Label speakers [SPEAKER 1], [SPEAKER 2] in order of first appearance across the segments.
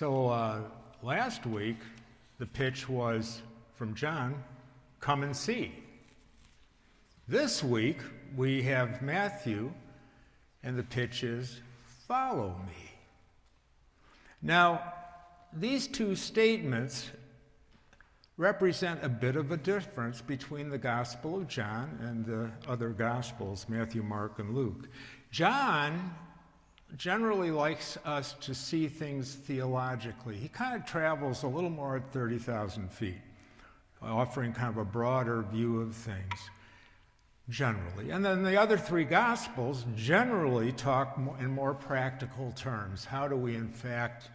[SPEAKER 1] Last week, the pitch was from John, come and see. This week, we have Matthew, and the pitch is, follow me. Now, these two statements represent a bit of a difference between the Gospel of John and the other Gospels, Matthew, Mark, and Luke. John generally likes us to see things theologically. He kind of travels a little more at 30,000 feet, offering kind of a broader view of things, generally. And then the other three Gospels generally talk in more practical terms. How do we, in fact,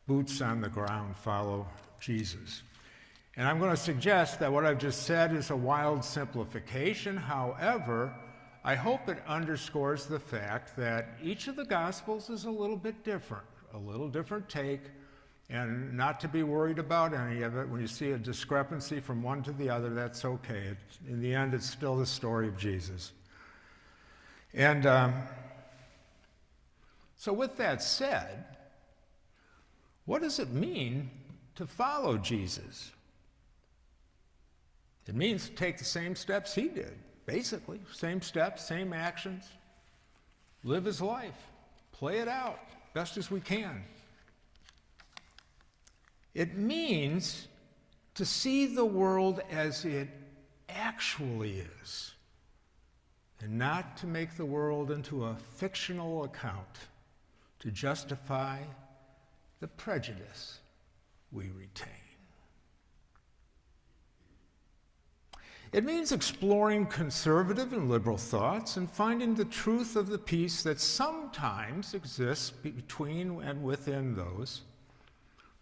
[SPEAKER 1] boots on the ground, follow Jesus? And I'm going to suggest that what I've just said is a wild simplification. However, I hope it underscores the fact that each of the Gospels is a little bit different, a little different take, and not to be worried about any of it. When you see a discrepancy from one to the other, that's okay. In the end, it's still the story of Jesus. And so with that said, what does it mean to follow Jesus? It means to take the same steps he did, basically. Same steps, same actions. Live his life. Play it out best as we can. It means to see the world as it actually is, and not to make the world into a fictional account to justify the prejudice we retain. It means exploring conservative and liberal thoughts and finding the truth of the peace that sometimes exists between and within those,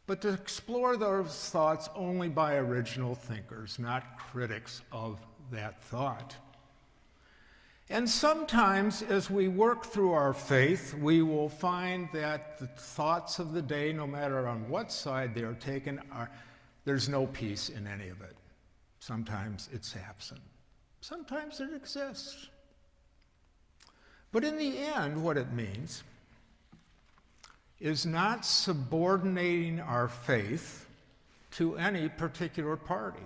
[SPEAKER 1] but to explore those thoughts only by original thinkers, not critics of that thought. And sometimes, as we work through our faith, we will find that the thoughts of the day, no matter on what side they are taken, there's no peace in any of it. Sometimes it's absent. Sometimes it exists. But in the end, what it means is not subordinating our faith to any particular party.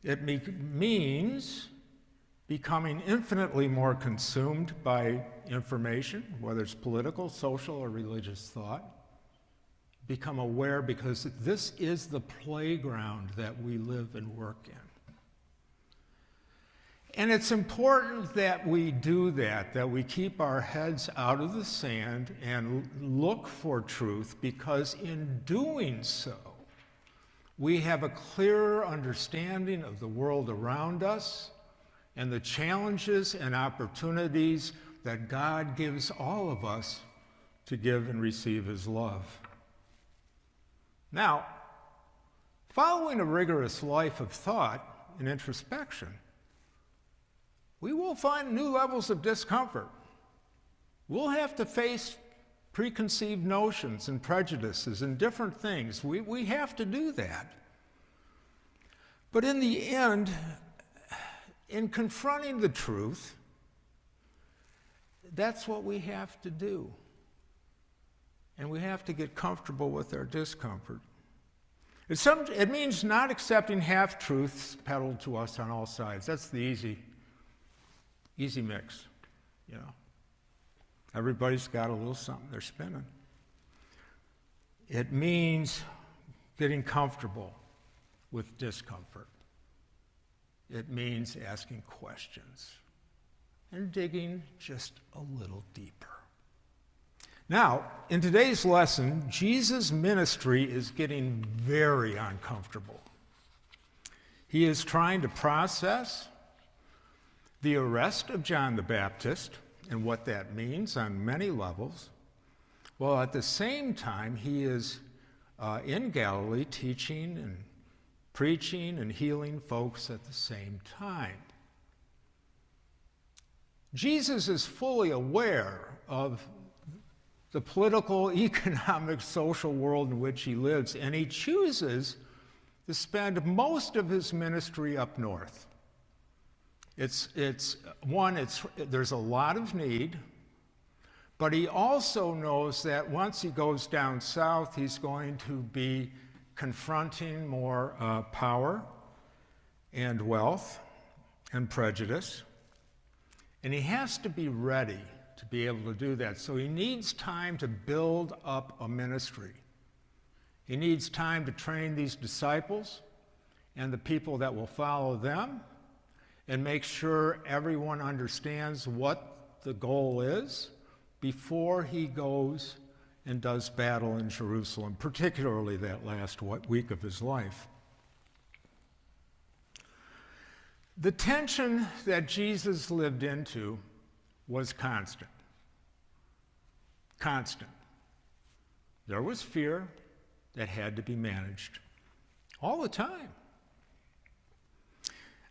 [SPEAKER 1] It means becoming infinitely more consumed by information, whether it's political, social, or religious thought. Become aware, because this is the playground that we live and work in. And it's important that we do that we keep our heads out of the sand and look for truth, because in doing so, we have a clearer understanding of the world around us and the challenges and opportunities that God gives all of us to give and receive his love. Now, following a rigorous life of thought and introspection, we will find new levels of discomfort. We'll have to face preconceived notions and prejudices and different things. We have to do that. But in the end, in confronting the truth, that's what we have to do. And we have to get comfortable with our discomfort. It means not accepting half-truths peddled to us on all sides. That's the easy mix, you know. Everybody's got a little something they're spinning. It means getting comfortable with discomfort. It means asking questions and digging just a little deeper. Now, in today's lesson, Jesus' ministry is getting very uncomfortable. He is trying to process the arrest of John the Baptist and what that means on many levels, while at the same time he is in Galilee teaching and preaching and healing folks at the same time. Jesus is fully aware of the political, economic, social world in which he lives, and he chooses to spend most of his ministry up north. There's a lot of need, But he also knows that once he goes down south, he's going to be confronting more power and wealth and prejudice. And he has to be ready to be able to do that. So he needs time to build up a ministry. He needs time to train these disciples and the people that will follow them and make sure everyone understands what the goal is before he goes and does battle in Jerusalem, particularly that last week of his life. The tension that Jesus lived into was constant. Constant. There was fear that had to be managed all the time.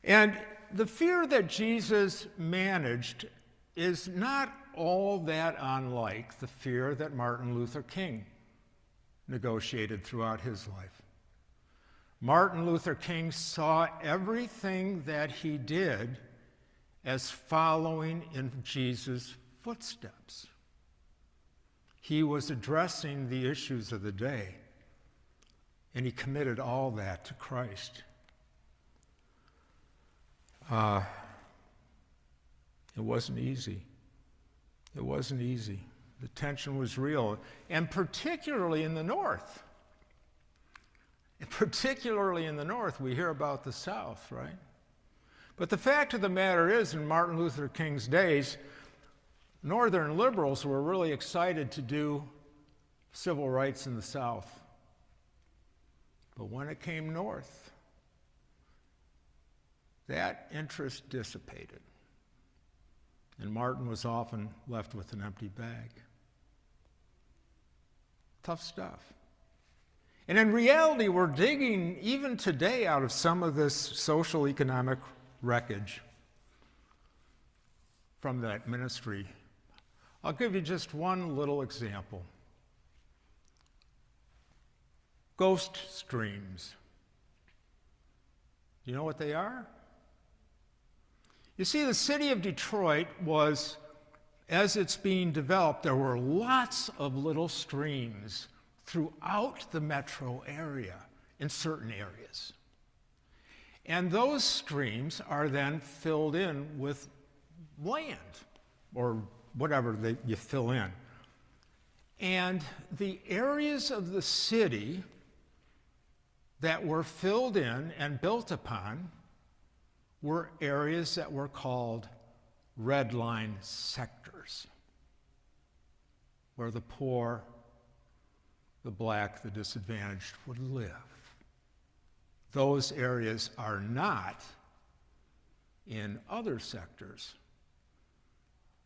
[SPEAKER 1] And the fear that Jesus managed is not all that unlike the fear that Martin Luther King negotiated throughout his life. Martin Luther King saw everything that he did as following in Jesus' footsteps. He was addressing the issues of the day, and he committed all that to Christ. It wasn't easy. It wasn't easy. The tension was real, and particularly in the North. Particularly in the North, we hear about the South, right? But the fact of the matter is, in Martin Luther King's days, Northern liberals were really excited to do civil rights in the South. But when it came north, that interest dissipated. And Martin was often left with an empty bag. Tough stuff. And in reality, we're digging, even today, out of some of this social economic wreckage from that ministry. I'll give you just one little example. Ghost streams. Do you know what they are? You see, the city of Detroit was, as it's being developed, there were lots of little streams throughout the metro area, in certain areas. And those streams are then filled in with land, or whatever you fill in. And the areas of the city that were filled in and built upon were areas that were called red line sectors, where the poor, the black, the disadvantaged would live. Those areas are not in other sectors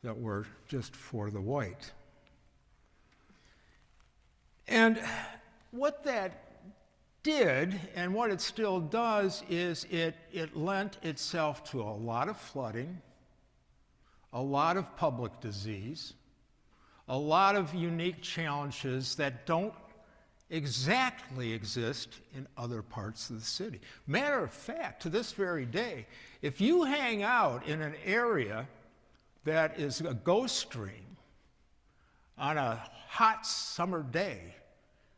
[SPEAKER 1] that were just for the white. And what that did, and what it still does, is it lent itself to a lot of flooding, a lot of public disease, a lot of unique challenges that don't exactly exist in other parts of the city. Matter of fact, to this very day, if you hang out in an area that is a ghost stream on a hot summer day,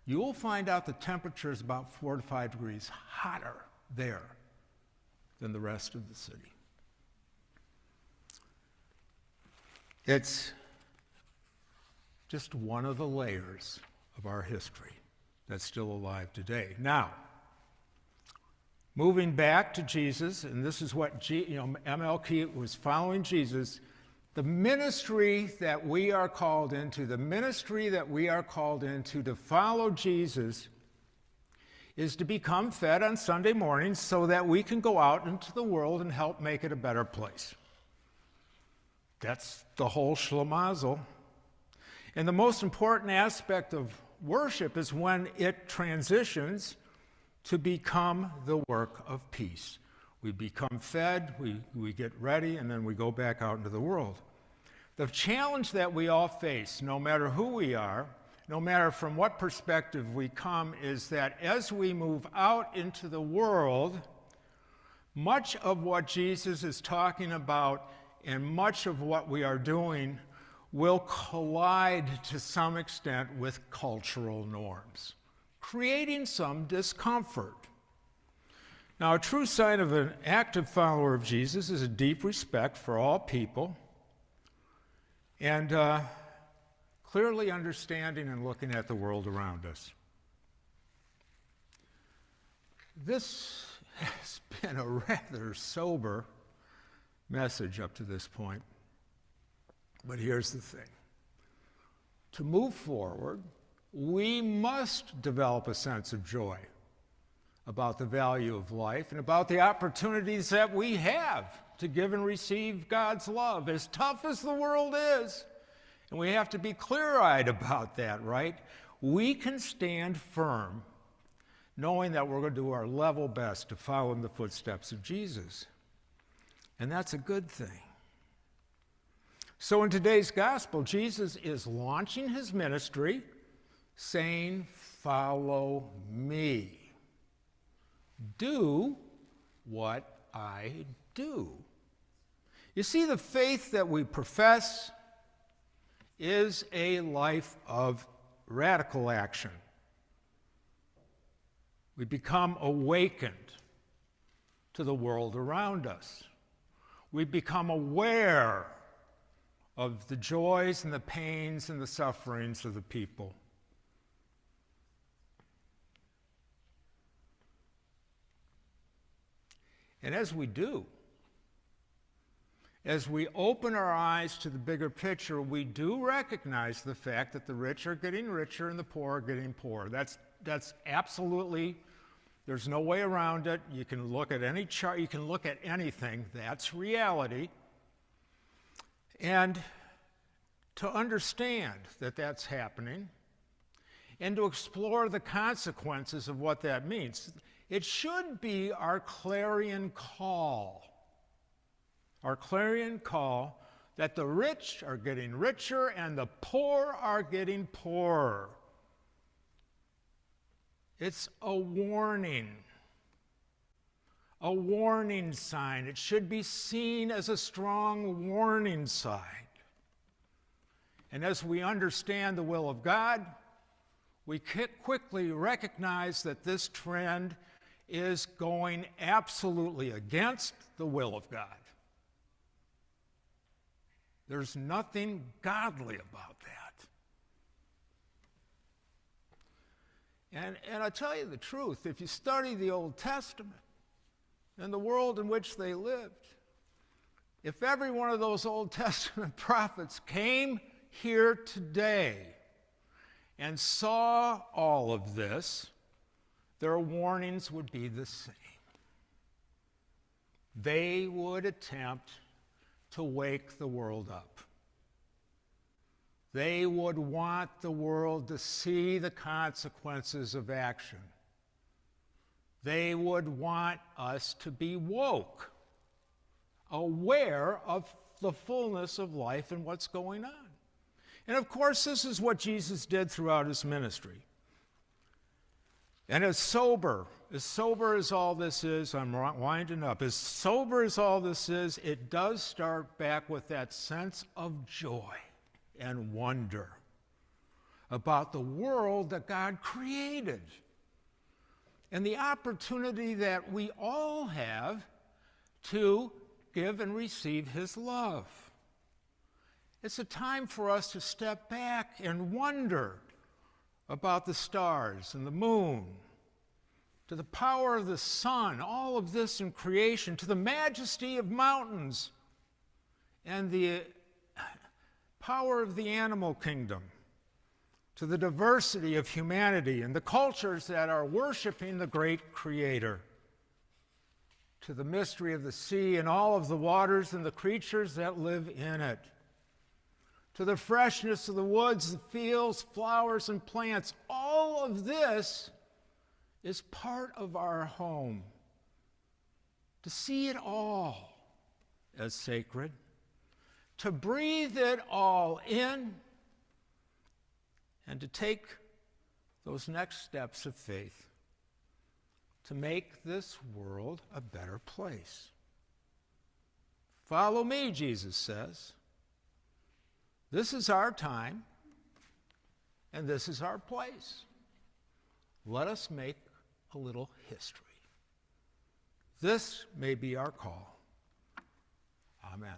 [SPEAKER 1] you will find out the temperature is about 4 to 5 degrees hotter there than the rest of the city. It's just one of the layers of our history that's still alive today. Now, moving back to Jesus, and this is what MLK was following Jesus. The ministry that we are called into, to follow Jesus, is to become fed on Sunday mornings so that we can go out into the world and help make it a better place. That's the whole schlemazel. And the most important aspect of worship is when it transitions to become the work of peace. We become fed, we get ready, and then we go back out into the world. The challenge that we all face, no matter who we are, no matter from what perspective we come, is that as we move out into the world, much of what Jesus is talking about and much of what we are doing will collide to some extent with cultural norms, creating some discomfort. Now, a true sign of an active follower of Jesus is a deep respect for all people and clearly understanding and looking at the world around us. This has been a rather sober message up to this point. But here's the thing. To move forward, we must develop a sense of joy about the value of life and about the opportunities that we have to give and receive God's love, as tough as the world is. And we have to be clear-eyed about that, right? We can stand firm knowing that we're going to do our level best to follow in the footsteps of Jesus. And that's a good thing. So in today's gospel, Jesus is launching his ministry saying, "Follow me. Do what I do." You see, the faith that we profess is a life of radical action. We become awakened to the world around us. We become aware of the joys and the pains and the sufferings of the people. And as we do, as we open our eyes to the bigger picture, we do recognize the fact that the rich are getting richer and the poor are getting poorer. That's absolutely, there's no way around it. You can look at any chart, you can look at anything. That's reality. And to understand that that's happening and to explore the consequences of what that means, it should be our clarion call that the rich are getting richer and the poor are getting poorer. It's a warning sign. It should be seen as a strong warning sign. And as we understand the will of God, we quickly recognize that this trend is going absolutely against the will of God. There's nothing godly about that. And I tell you the truth, if you study the Old Testament and the world in which they lived, if every one of those Old Testament prophets came here today and saw all of this, their warnings would be the same. They would attempt to wake the world up. They would want the world to see the consequences of action. They would want us to be woke, aware of the fullness of life and what's going on. And of course, this is what Jesus did throughout his ministry. And as sober as all this is, I'm winding up, as sober as all this is, it does start back with that sense of joy and wonder about the world that God created and the opportunity that we all have to give and receive his love. It's a time for us to step back and wonder about the stars and the moon, to the power of the sun, all of this in creation, to the majesty of mountains and the power of the animal kingdom, to the diversity of humanity and the cultures that are worshiping the great Creator, to the mystery of the sea and all of the waters and the creatures that live in it, to the freshness of the woods, the fields, flowers, and plants. All of this is part of our home. To see it all as sacred, to breathe it all in, and to take those next steps of faith to make this world a better place. Follow me, Jesus says. This is our time, and this is our place. Let us make a little history. This may be our call. Amen.